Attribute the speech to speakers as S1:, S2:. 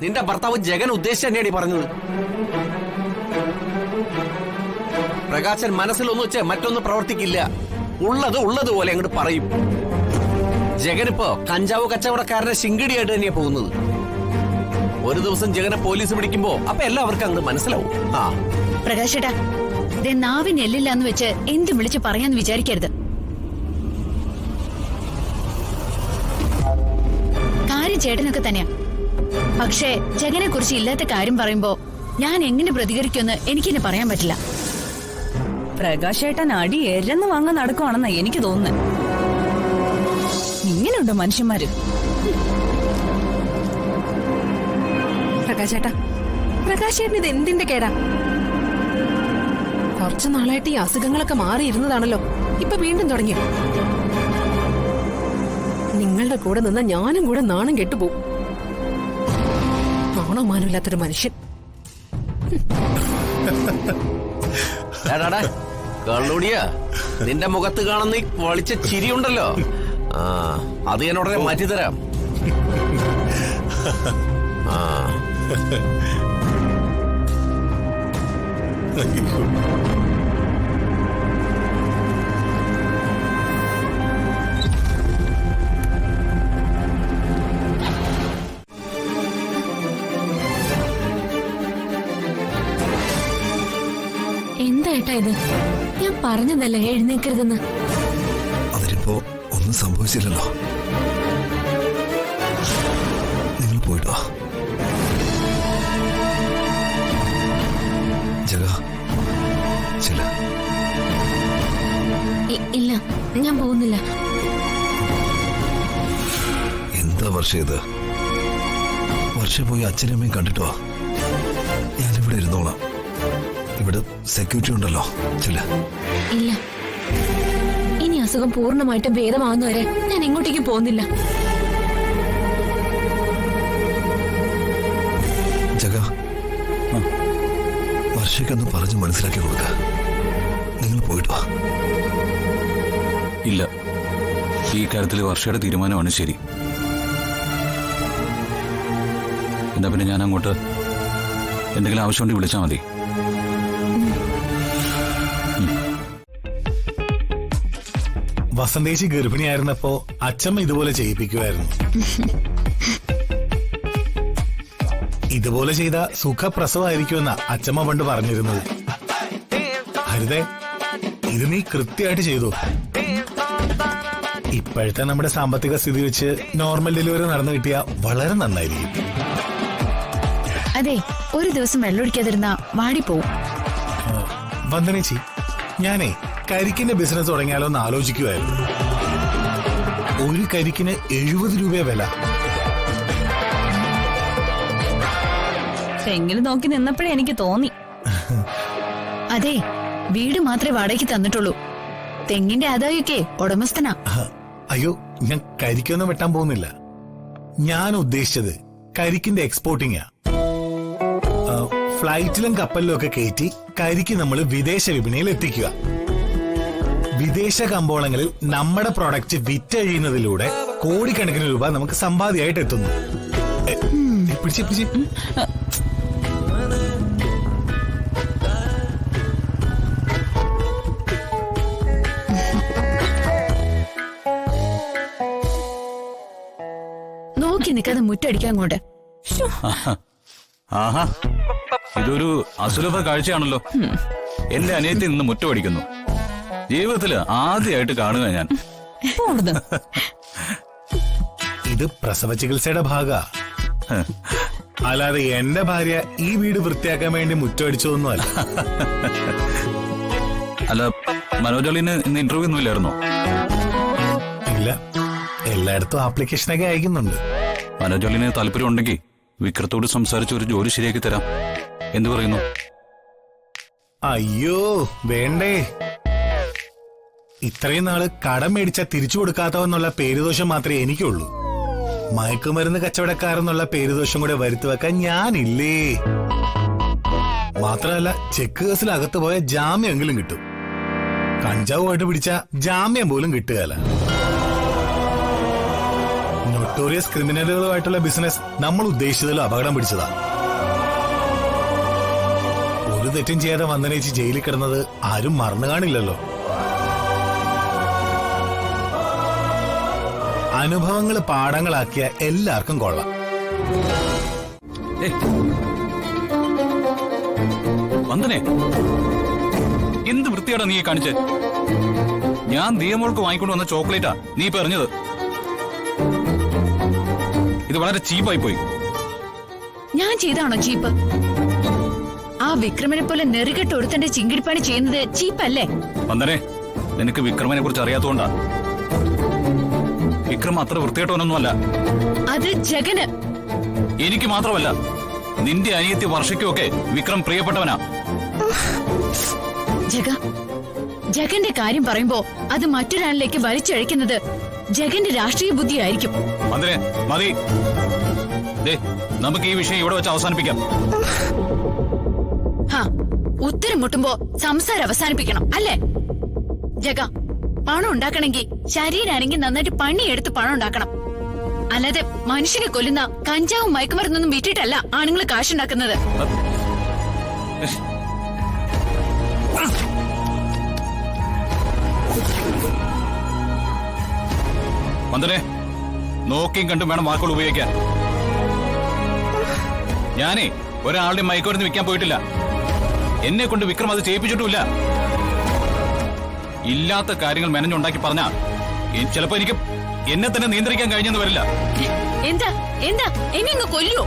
S1: നിന്റെ ഭർത്താവ് ജഗൻ ഉദ്ദേശിച്ച് തന്നെയാണ് പറഞ്ഞത്. പ്രകാശൻ മനസ്സിലൊന്നു വെച്ച് മറ്റൊന്ന് പ്രവർത്തിക്കില്ല. ഉള്ളതുപോലെ അങ്ങോട്ട് പറയും. ജഗനിപ്പോ കഞ്ചാവ് കച്ചവടക്കാരനെ ശിങ്കിടിയായിട്ട് തന്നെയാ പോകുന്നത്. ഒരു ദിവസം ജഗനെ പോലീസ് പിടിക്കുമ്പോ അപ്പൊ എല്ലാവർക്കും അങ്ങോട്ട് മനസ്സിലാവും. ആ
S2: പ്രകാശേട്ടാ, നാവിന് എല്ലില്ല എന്ന് വെച്ച് എന്ത് വിളിച്ച് പറയാന്ന് വിചാരിക്കരുത്. കാര്യം ചേട്ടനൊക്കെ തന്നെയാ. പക്ഷേ ജഗനെ കുറിച്ച് ഇല്ലാത്ത കാര്യം പറയുമ്പോ ഞാൻ എങ്ങനെ പ്രതികരിക്കുമെന്ന് എനിക്കെന്നെ പറയാൻ പറ്റില്ല.
S3: പ്രകാശേട്ടൻ അടി എരന്ന് വാങ്ങാൻ നടക്കുവാണെന്നാ എനിക്ക് തോന്നുന്നത്. ഇങ്ങനെയുണ്ടോ മനുഷ്യന്മാര്?
S4: പ്രകാശേട്ടൻ ഇത് എന്തിന്റെ കേടാ? കുറച്ചു നാളായിട്ട് ഈ അസുഖങ്ങളൊക്കെ മാറിയിരുന്നതാണല്ലോ, ഇപ്പൊ വീണ്ടും തുടങ്ങിയോ? നിങ്ങളുടെ കൂടെ നിന്ന ഞാനും കൂടെ നാണം കെട്ടുപോകും. നാണോ മാനമില്ലാത്തൊരു മനുഷ്യൻ.
S1: കള്ളൂടിയാ, നിന്റെ മുഖത്ത് കാണുന്ന ഈ വളിച്ച ചിരിയുണ്ടല്ലോ, അത് ഞാൻ ഉടനെ മാറ്റിത്തരാം.
S2: എന്തായിട്ടാ ഇത്? ഞാൻ പറഞ്ഞതല്ലേ എഴുന്നേക്കരുതെന്ന്.
S5: അതിനിപ്പോ ഒന്നും സംഭവിച്ചില്ലല്ലോ. നിങ്ങൾ പോയിട്ടോ ജഗ. ചില
S2: ഇല്ല, ഞാൻ പോകുന്നില്ല.
S5: എന്താ വർഷ ഇത്? വർഷ പോയി അച്ഛനമ്മയും കണ്ടിട്ടോ. ഞാനിവിടെ ഇരുന്നോളാം. ഇവിടെ സെക്യൂരിറ്റി ഉണ്ടല്ലോ. ചില
S2: ഇല്ല, ഇനി അസുഖം പൂർണ്ണമായിട്ടും ഭേദമാവുന്നവരെ ഞാൻ എങ്ങോട്ടേക്കും പോകുന്നില്ല.
S5: ജഗ, വർഷയ്ക്കൊന്ന് പറഞ്ഞു മനസ്സിലാക്കി കൊടുക്ക. നിങ്ങൾ പോയിട്ട് വാ.
S6: ഇല്ല, ഈ കാര്യത്തിൽ വർഷയുടെ തീരുമാനമാണ് ശരി. എന്താ പിന്നെ ഞാൻ അങ്ങോട്ട് എന്തെങ്കിലും ആവശ്യമുണ്ടെങ്കിൽ വിളിച്ചാൽ മതി.
S7: വസന്തേശി ഗർഭിണിയായിരുന്നപ്പോ അച്ഛമ്മ ഇതുപോലെ ചെയ്യിപ്പിക്കുമായിരുന്നു. ഇതുപോലെ ചെയ്ത സുഖപ്രസവമായിരിക്കുമെന്ന അച്ഛമ്മ പണ്ട് പറഞ്ഞിരുന്നത്. ഹരിതേ, ഇത് നീ കൃത്യമായിട്ട് ചെയ്തു. ഇപ്പോഴത്തെ നമ്മുടെ സാമ്പത്തിക സ്ഥിതി വെച്ച് നോർമൽ ഡെലിവറി നടന്നു കിട്ടിയ വളരെ നന്നായിരിക്കും.
S2: അതെ, ഒരു ദിവസം വെള്ളമൊഴിക്കാതിരുന്ന വാടിപ്പോവും.
S7: വന്ദനേച്ചി, ഞാനേ കരിക്കിന്റെ ബിസിനസ് തുടങ്ങിയാലോ എന്ന് ആലോചിക്കുമായിരുന്നു. ഒരു കരിക്കിന് 70 രൂപ വില.
S3: എങ്കിലും നോക്കി നിന്നപ്പോഴേ എനിക്ക് തോന്നി.
S2: അതെ, വീട് മാത്രമേ വാടകയ്ക്ക് തന്നിട്ടുള്ളൂ. തെങ്ങിന്റെ ആദായമൊക്കെ ഉടമസ്ഥനാ.
S7: അയ്യോ, ഞാൻ കരിക്കൊന്നും വെട്ടാൻ പോകുന്നില്ല. ഞാൻ ഉദ്ദേശിച്ചത് കരിക്കിന്റെ എക്സ്പോർട്ടിങ്ങാ. ഫ്ലൈറ്റിലും കപ്പലിലും ഒക്കെ കയറ്റി കരിക്ക് നമ്മൾ വിദേശ വിപണിയിൽ എത്തിക്കുക. വിദേശ കമ്പോളങ്ങളിൽ നമ്മുടെ പ്രൊഡക്റ്റ് വിറ്റഴിയുന്നതിലൂടെ കോടിക്കണക്കിന് രൂപ നമുക്ക് സമ്പാദ്യമായിട്ട് എത്തുന്നു.
S2: നോക്കി നിൽക്കാതെ മുറ്റടിക്കാൻ കൊണ്ട്.
S6: ആഹാ, ഇതൊരു അസുലഭ കാഴ്ചയാണല്ലോ. എന്റെ അനിയത്തി നിന്ന് മുറ്റമടിക്കുന്നു. ജീവിതത്തില് ആദ്യമായിട്ട് കാണുക ഞാൻ.
S7: ഇത് പ്രസവ ചികിത്സയുടെ ഭാഗ. അല്ലാതെ എന്റെ ഭാര്യ ഈ വീട് വൃത്തിയാക്കാൻ വേണ്ടി മുറ്റമടിച്ചതൊന്നും അല്ല.
S6: അല്ല, മനോജളിന് ഇന്ന് ഇന്റർവ്യൂ ഒന്നും ഇല്ലായിരുന്നോ?
S7: ഇല്ല, എല്ലായിടത്തും ആപ്ലിക്കേഷനൊക്കെ അയക്കുന്നുണ്ട്.
S6: മനോജളിന് താല്പര്യം ഉണ്ടെങ്കിൽ വിക്രത്തോട് സംസാരിച്ച് ഒരു ജോലി ശരിയാക്കി തരാം. എന്തു പറയുന്നു?
S7: അയ്യോ വേണ്ടേ. ഇത്രയും നാള് കടം മേടിച്ച തിരിച്ചു കൊടുക്കാത്തവെന്നുള്ള പേരുദോഷം മാത്രമേ എനിക്കുള്ളൂ. മയക്കുമരുന്ന് കച്ചവടക്കാരെന്നുള്ള പേരുദോഷം കൂടെ വരുത്തി വെക്കാൻ ഞാനില്ലേ. മാത്രമല്ല, ചെക്ക് കേസിൽ അകത്ത് പോയ ജാമ്യമെങ്കിലും കിട്ടും. കഞ്ചാവുമായിട്ട് പിടിച്ച ജാമ്യം പോലും കിട്ടുകയല്ല. നൊട്ടോറിയസ് ക്രിമിനലുകളുമായിട്ടുള്ള ബിസിനസ് നമ്മൾ ഉദ്ദേശിച്ചതിലും അപകടം പിടിച്ചതാ. ഒരു തെറ്റും ചെയ്യാതെ വന്ദനേച്ചി ജയിലിൽ കിടന്നത് ആരും മറന്നു കാണില്ലല്ലോ. അനുഭവങ്ങൾ പാഠങ്ങളാക്കിയ എല്ലാവർക്കും കൊള്ളാം.
S6: വന്ദനെ, എന്ത് വൃത്തിയാടാ നീ കാണിച്ചേ? ഞാൻ ദിയമോൾക്ക് വാങ്ങിക്കൊണ്ട് വന്ന ചോക്ലേറ്റാ നീ ഇപ്പൊ എറിഞ്ഞത്. ഇത് വളരെ ചീപ്പായി പോയി.
S2: ഞാൻ ചെയ്താണോ ചീപ്പ്? ആ വിക്രമനെ പോലെ നെറുകെട്ട് ഒരുത്തന്റെ ചിങ്കിടിപ്പണി ചെയ്യുന്നത് ചീപ്പല്ലേ?
S6: വന്ദനെ, നിനക്ക് വിക്രമനെ കുറിച്ച് അറിയാത്തോണ്ടാ. വിക്രം അത്ര വൃത്തികെട്ടവനൊന്നുമല്ല.
S2: അത് ജഗന്.
S6: എനിക്ക് മാത്രമല്ല, നിന്റെ അനിയത്തി വർഷയ്ക്കുമൊക്കെ വിക്രം പ്രിയപ്പെട്ടവനാ.
S2: ജഗന്റെ കാര്യം പറയുമ്പോ അത് മറ്റൊരാളിലേക്ക് വലിച്ചഴിക്കുന്നത് ജഗന്റെ രാഷ്ട്രീയ ബുദ്ധിയായിരിക്കും.
S6: വന്ദനെ, മതി. നമുക്ക് ഈ വിഷയം ഇവിടെ വെച്ച് അവസാനിപ്പിക്കാം.
S2: ഉത്തരം മുട്ടുമ്പോ സംസാരം അവസാനിപ്പിക്കണം അല്ലേ? ജഗ, പണം ഉണ്ടാക്കണമെങ്കിൽ ശരീരാണെങ്കിൽ നന്നായിട്ട് പണിയെടുത്ത് പണം ഉണ്ടാക്കണം. അല്ലാതെ മനുഷ്യനെ കൊല്ലുന്ന കഞ്ചാവും മയക്കുമരുന്നൊന്നും വിറ്റിട്ടല്ല ആണുങ്ങൾ കാശുണ്ടാക്കുന്നത്.
S6: വന്ദനെ, നോക്കിയും കണ്ടും വേണം വാക്കുകൾ ഉപയോഗിക്കാൻ. ഞാനേ ഒരാളുടെ മയക്കുമരുന്ന് വിൽക്കാൻ പോയിട്ടില്ല. എന്നെ കൊണ്ട് വിക്രം അത് ചെയ്യിപ്പിച്ചിട്ടുമില്ല. ഇല്ലാത്ത കാര്യങ്ങൾ മെനഞ്ഞുണ്ടാക്കി പറഞ്ഞാ ചിലപ്പോ എനിക്ക് എന്നെ തന്നെ നിയന്ത്രിക്കാൻ കഴിഞ്ഞെന്ന് വരില്ല.
S2: എന്താ എന്താ എന്നെ അങ്ങ് കൊല്ലൂ.